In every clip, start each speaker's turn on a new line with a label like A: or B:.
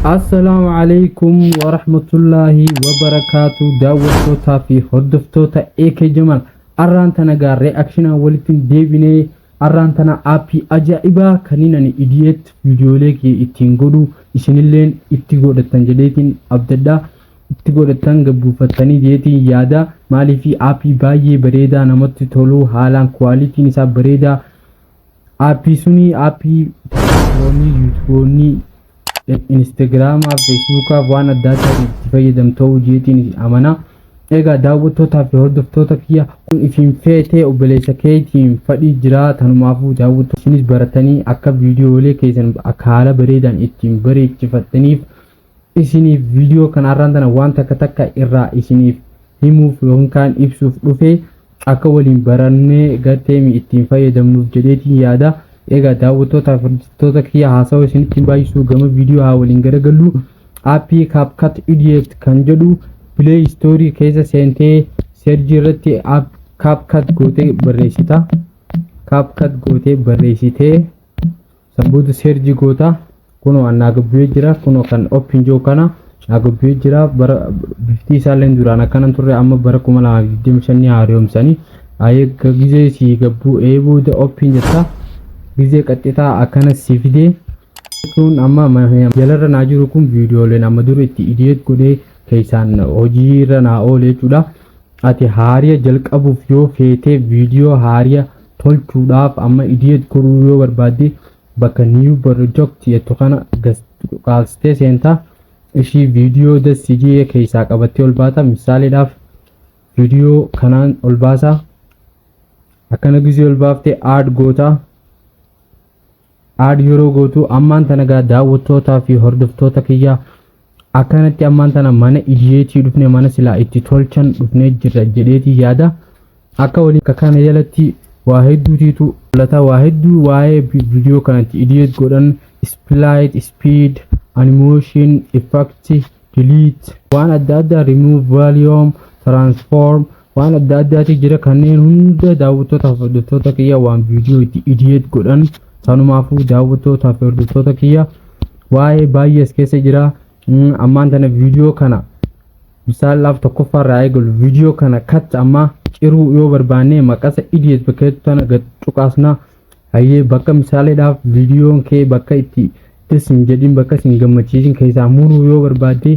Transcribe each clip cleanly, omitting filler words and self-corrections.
A: السلام عليكم ورحمة الله وبركاته. دعوتوتا في هردفتوتا ايكي جمال ارانتنا غا رياكشنا ولتن ديبيني ارانتنا ابي اجائبا كنيناني ايديت فيديو ليكي اتنغودو اسنلين اتغودتان جديتين ابددا اتغودتان غبوفتاني ديتين يادا مالي في ابي باي بريدا نمت تولو حالان كواليتي نسا بريدا ابي سوني ابي وني يوتيوبوني Instagram, Facebook, وانا داتا تفيدم تو جيتين امانا ايغا داوتوتا في هردفتوتا كيا كون افين فيتي وبليسا كيتين فدي جرا تنمافو داوتو سينيس برتاني اكا فيديو لي كيسن اكالا بريدان اتين بري تفتنيف اسيني فيديو كان اراندنا وانتا كتاكا إرا اسيني هيموف يون كان ابسوف رفي اكا ولين براني غاتيمي اتين فيدم نوف جديتين يادا ايغا داوتوتا فردفتوتا كيا هاساو سنتين بايسو غم فيديو هاولين غرغلو ابي كابكات ايديت كان جدو بلاي ستوري كيسا سنتي سيرجيرتي اب كابكات غوتي بريسيتا كابكات غوتي بريسيتي سمبود سيرجي غوتا كونو اناغبيو جرا كونو كان اوبن جو كانا اغبيو جرا بر 50 سالين دورانا كان توري اما بركوملا ديمشني هاريوم ساني اي غيزي سي غبو ايبو د اوبن جتا gize qaxita akana sifide kun amma jalara najiru kun video le namaduru itti idiet gode kaysan hojira na ole chuda ati hariya jalqabuuf yo fete video hariya tolchuudhaaf amma idiet guru yo barbade baka new project yeto kana gaste senta ishi video da sije kaysa qabate olbata misale daf video kanan olbasa akana gize olbafte art gota ad yoro gotu amman tanaga daawwattoota fi hordoftoota kiyya akkanatti amman tana mana idiyeetii dhufne mana sila itti tolchan dhufne jirra jedheeti yaada akka wali kana jalatti waa hedduutiitu lata waa hedduu waa'ee video kanatti idiyeet godhan split speed animation effect delete waan adda addaa remove volume transform waan adda addaati jira kanneen hunda daawwattoota fi hordoftoota kiyya waan video itti idiyeet godhan sanumaafuu daawwattoota fi hordoftoota kiyya waa'ee baay'ees keessa jira ammaan tana viidiyoo kana misaalaaf tokkoffaarraa eegalu viidiyoo kana kat amma ciruu yoo barbaanne maqasa idiyeet bakka tana cuqaasna hayyee bakka misaaleedhaaf viidiyoon kee bakka itti isin jedhin bakka isin gammachiisin keessaa muruu yoo barbaadde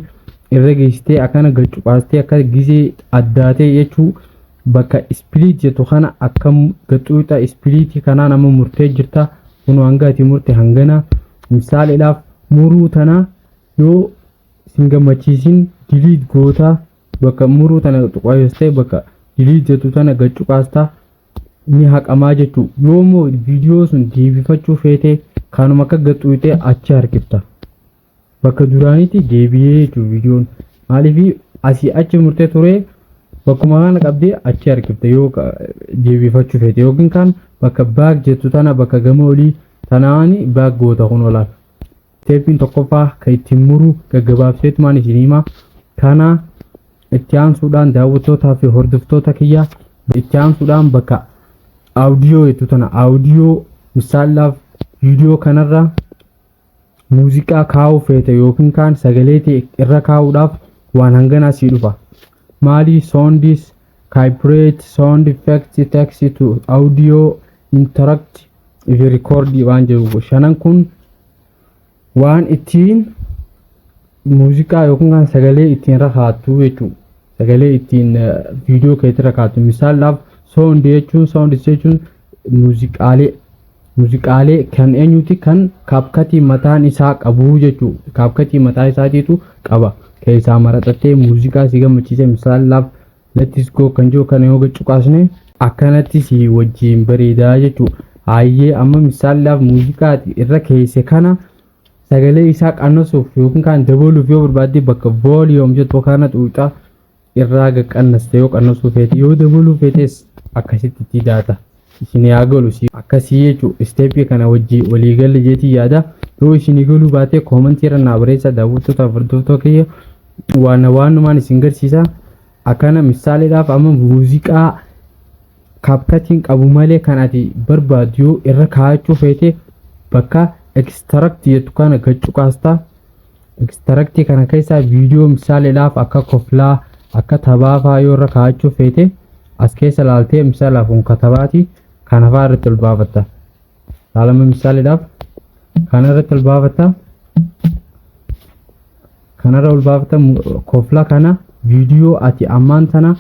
A: irra geessitee akkana gacuqaastee akka gizee addaatee jechuu bakka split jettu kana akkam gacuuxa spliitii kanaan amma murtee jirta kuno hangati murte hangana misaaleedhaaf muruu tana yoo singamachiisin delete goota bakka muruu tana tuqaayostee bakka delete jettu tana gacuqaasta ni haqamaa jettu yoomoo viidiyoo sun deebifachuu feete kanuma akka gacuuxee achi harkifta bakka duraanitti deebiyee jechu viidiyoon maaliif asii achi murtee ture bakkuma kana qabdee achi harkifta yoo deebifachuu feete yookiin kan bakka baag jettu tana bakka gama olii tanaani baag goota kun olaaf teeppiin tokkoffaa ka ittiin muruu gaggabaabseetumaan isinima kana itti aansuudhaan daawwattootaa fi hordoftoota kiyya itti aansuudhaan bakka audiyoo jettu tana audiyoo misaalaaf viidiyoo kanarra muuziqaa kaa'uu feete yookiin kan sagaleetii irra kaa'uudhaaf waan hanganaa sii dhufa mali soundis vibrate sound effect text to audio interact if you record waan jedhu shanan kun waan ittiin muuziqaa yookiin kan sagalee ittiin rakaatu jechuudha sagalee ittiin viidiyoo keetti rakaatu misaalaaf sound jechuun muuziqaalee kan eenyuti kan kaapkatii mataan isaa qabu jechuudha kaapkatii mataa isaatiitu qaba keessaa maraxattee muuziqaa si gammachiise misaalaaf let's go kan jiru kana yoo gacuqaasne akkanatti si wajjin bareedaa jechuudha hayyee amma misaalaaf muuziqaa irra keesse kana sagalee isaa qannasuuf yookiin kan dabaluuf yoo barbaadde bakka volume jettu kana xuuxa irraa qannaste yoo qannasuuf feete yoo dabaluuf feetes akkasitti itti daata isin yaagalu si akkasii jechuudha steepii kana wajjii walii galle jeetii yaada yoo isin galuu baate koomentii irra naa bareessa daawwattoota hordoftoota kiyya waanumaan isin garsiisa akkana misaaleedhaaf amma muuziqaa kaapkatiin qabu malee kan ati barbaadu yoo irra kaa'achuu feete bakka extract jettu kana gacuqaasta Extract kana keessa viidiyoo misaaleedhaaf akka koflaa akka tabaafaa yoo irra kaa'achuu feete as keessa laaltee misaalaaf kun katabaati kana fa'aa irratti ol baafatta. Laalama misaaleedhaaf kana irratti ol baafatta. Kanarra ol baafatta koflaa kana viidiyoo ati ammaan tana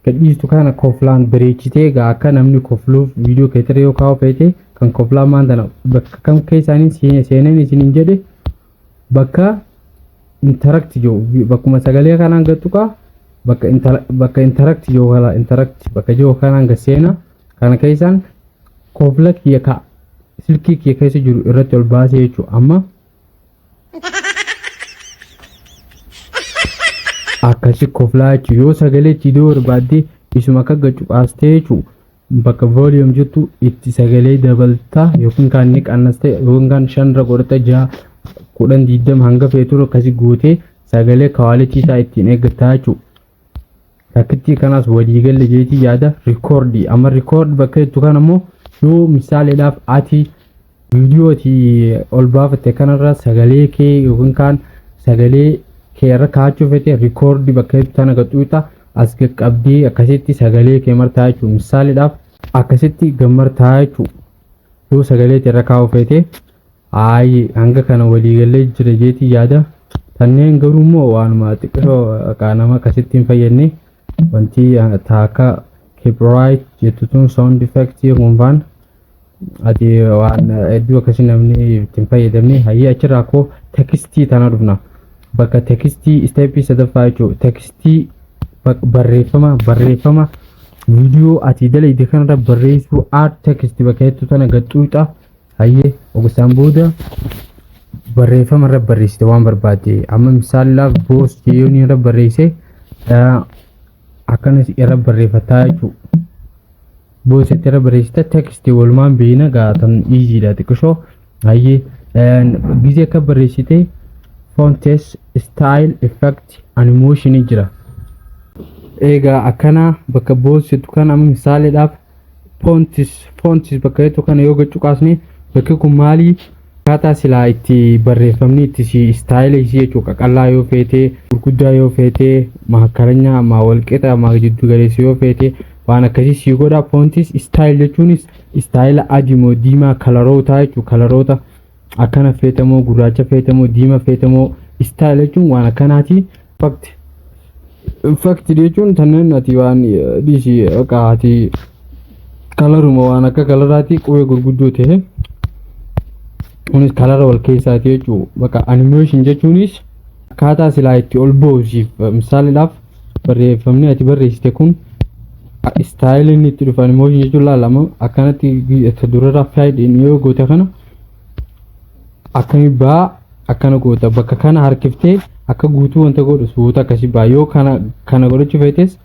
A: gadhiistu kana koflaan bareechitee gaa akka namni kofluuf viidiyoo keetirra yoo kaa'u feete kan koflaa ammaan tana bakka kam keessaanii seeneen isiniin jedhe bakka interact jiru bakkuma sagalee kanaan gattuqa bakka interact jiru kala interact bakka jiru kanaan gaseena kana keessaan kofla kiyya ka silkii kiyya keessa jiru irratti ol baasee jechuudha amma akkasi koflaa yoo sagalee chidoo barbaadde isuma akka gacuqaastee jechuudha bakka volume jettu itti sagalee dabalta yookiin kan ni qannaste yookiin kan 5 godhata 6 10 20 hanga feetu akkasi gootee sagalee quality isaa ittiin eeggataa jechuudha. Takkitti kanas walii galle jeetii yaada recordi amma record bakka jettu kan ammoo yoo misaaleedhaaf ati viidiyooti ol baafatte kanarra sagalee kee yookiin kan sagalee kee irra kaa'achuu feete recordi bakka jettu tana gaxuuta as qaqqabdee akkasitti sagalee kee martaa jechuudha. Misaaleedhaaf akkasitti gammartaa jechuudha. Yoo sagalee irra kaa'u feete hanga kana walii galee jira jeetii yaada. Kanneen garuu immoo waanuma xiqqoo qaanama akkasitti hin fayyadne wanti taaka copyright jettu tun sound effect kun ati waan hedduu akkasii namni ittiin fayyadamne hayyee achirraa koo tekstii tana dhufna. Bakka tekstii steepii sadaffaa jechuudha. Tekstii barreeffama viidiyoo ati dalagde kanarra barreessuu art text bakka jettu tana gaxuuxa hayyee ogussaan booda barreeffama irra barreessite waan barbaadde amma misaalaaf boos jeyoonii irra barreesse akkanas irra barreeffataa jechuudha. Boos irra barreessite tekstii walumaan beena gaatan easyidha xiqqishoo hayyee gisee akka barreessite fontes style effect animation jira. Egaa akkana bakka boos jettu kana amma misaaleedhaaf fontis bakka jettu kana yoo gacuqaasne bakki kun maali akkaataa silaa itti barreeffamni itti style isii jechuudha. Qaqallaa yoo feete gurguddaa yoo feete maakaranyaa walqixa jiddu galeessa yoo feete waan akkasii sii godha. Fontis style jechuunis style adiimoo diimaa kalaroota jechuudha. Kalaroota akkana feetamoo gurraacha feetamoo diimaa feetamoo style jechuun waan akkanaati. Fact jechuun tanneen ati waan dhiisii ati kalaruma waan akka kalaraati qubee gurguddoo ta'e kunis kalara wal keessaati jechuudha. Bakka animation jechuunis akkaataa silaa itti ol boosiif misaaleedhaaf barreeffamni ati barreessite kun style inni itti dhufu animation jechuun laalama akkanatti durarraa faayideen yoo goote kana akkami baa akkana goota bakka kana harkiftee akka guutuu wanta godhu suuta akkasii baa yoo kana godhachuu feetes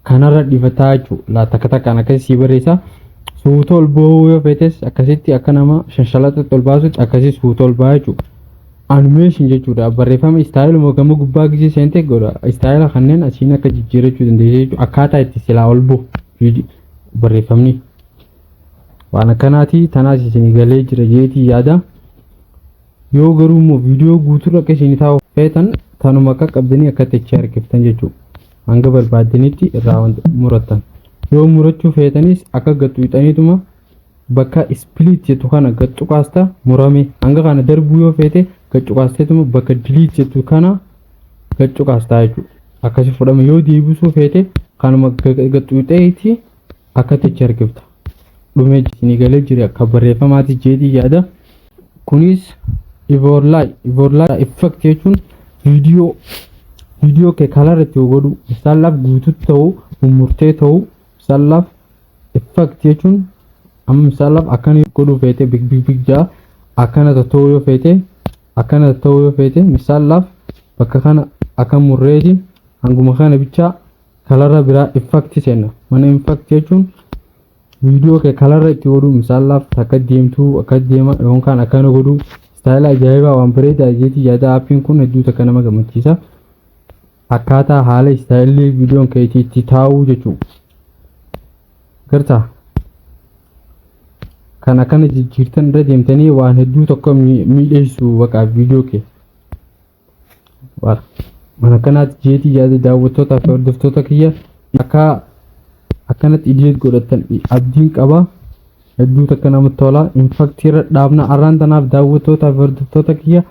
A: kanarra dhifataa jechuudha. Laa takka takkaan akkasii barreessa suuta ol ba'uu yoo feetes akkasitti akka nama shanshalaxatti ol baasutti akkasii suuta ol ba'aa jechuudha. Animation jechuudha barreeffama style gama gubbaa gisee seente godha style kanneen asiin akka jijjiirachuu dandeessa jechuudha. Akkaataa itti silaa ol bu'u barreeffamni waan akkanaati tanaas isin galee jira jeetii yaada. Yoo garuu immoo viidiyoo guutuu akka isin taa'u feetan tanuma akka qabdanii akka itti harkiftan jechuudha. Hanga barbaadanitti irraa wanta murattan. Yoo murachuu feetanis akka gaxuuxaniituma bakka split jettu kana gaxuqaasta murame hanga kana darbuu yoo feete gaxuqaasteetuma bakka delete jettu kana gaxuqaastaa jechuudha. Akkasi fudhama yoo deebisuu feete kanuma gaxuuxeeti akka itti harkifta. Dhumee isin galee jira akka barreeffamaati jeetii yaada. Kunis Evolai effect jechuun viidiyoo kee kalarratti yoo godhu misaalaaf guutuutti ta'uu mummurtee ta'uu misaalaaf effect jechuun amma misaalaaf akkana godhuu feete big jaa akkana ta'uu yoo feete misaalaaf bakka kana akka murreeti hanguma kana bichaa kalarra biraa effect seenna. Mana effect jechuun viidiyoo kee kalarra itti godhu misaalaaf akka deemtuu akka deema yookaan akkana godhu style ajaa'ibaa waan bareedaa jeetii yaada. Aappiin kun hedduu takka nama gammachiisa. Akkaataa haala style viidiyoon keetii itti taa'uu jechuudha. Gartaa kana kana jijjiirtan irra deemtanii waan hedduu tokko miidheessu bakka viidiyoo kee war mana kanaatti jeetii yaada daawwattoota fi hordoftoota kiyya akkanatti idileet godhatan abdiin qaba hedduu takka namatti tola infaktiira dhaabna arraan tanaaf daawwattoota fi hordoftoota kiyya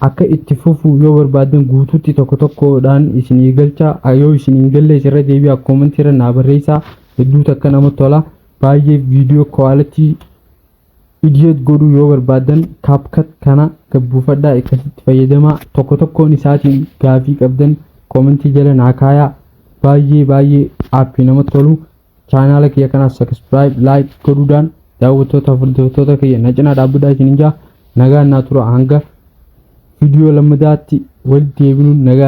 A: akka itti fufu yoo barbaadan guutuutti tokkodhaan isinii galcha yoo isinii galle isirra deebi'a koomentiirra naa barreessaa hedduu takka namatti tola baay'ee viidiyoo quality idileet godhuu yoo barbaadan CapCut kana gabbuufadhaa akkasitti fayyadamaa tokkoon isaatiin gaafii qabdan koomentii jala naa kaayaa baay'ee aappii namatti tolu chaanaala kiyya kanaas subscribe like godhuudhaan daawwattoota fi hordoftoota kiyya na cinaa dhaabbataa isiniin jaa nagaan naa tura hanga video lammadaatti walitti deebinuun nagaan